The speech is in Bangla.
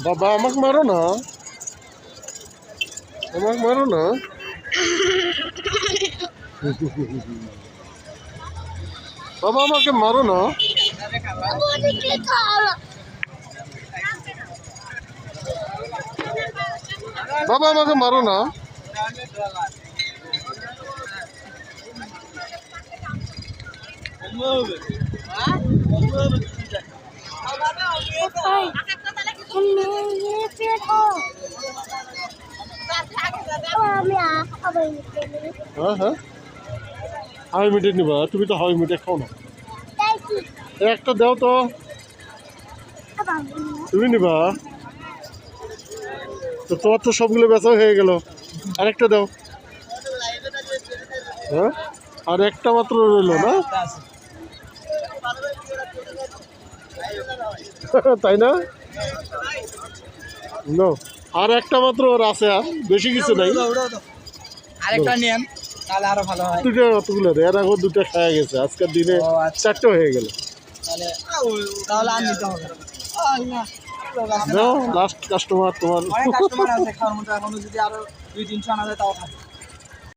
বাবা আমাকে মারো না, আমাকে মারো না। বাবা আমাকে মারো না। বাবা আমাকে মারো না। হ্যাঁ হ্যাঁ, হাওয়াই মিঠাই নিবা? তুমি তো হাওয়াই মিঠাই খাও না। একটা দাও তো, তুমি নিবা তো? তোমার তো সবগুলো বেচা হয়ে গেল, আরেকটা দাও। হ্যাঁ, আর একটা মাত্র রইল না? তাই না? আর একটা মাত্র ওর আছে, আর বেশি কিছু নাই। আরেকটা নেন তাহলে আরো ভালো হয়। দুটো কতগুলো এর আগে দুটো খাওয়া গেছে, আজকের দিনে চারটে হয়ে গেল। তাহলে আর নিতে হবে লাস্ট কাস্টমার তোমার। অনেক কাস্টমার আছে খাওয়ার মতো, এখনো যদি আরো 2-300 আনা যায় তাও খাবে।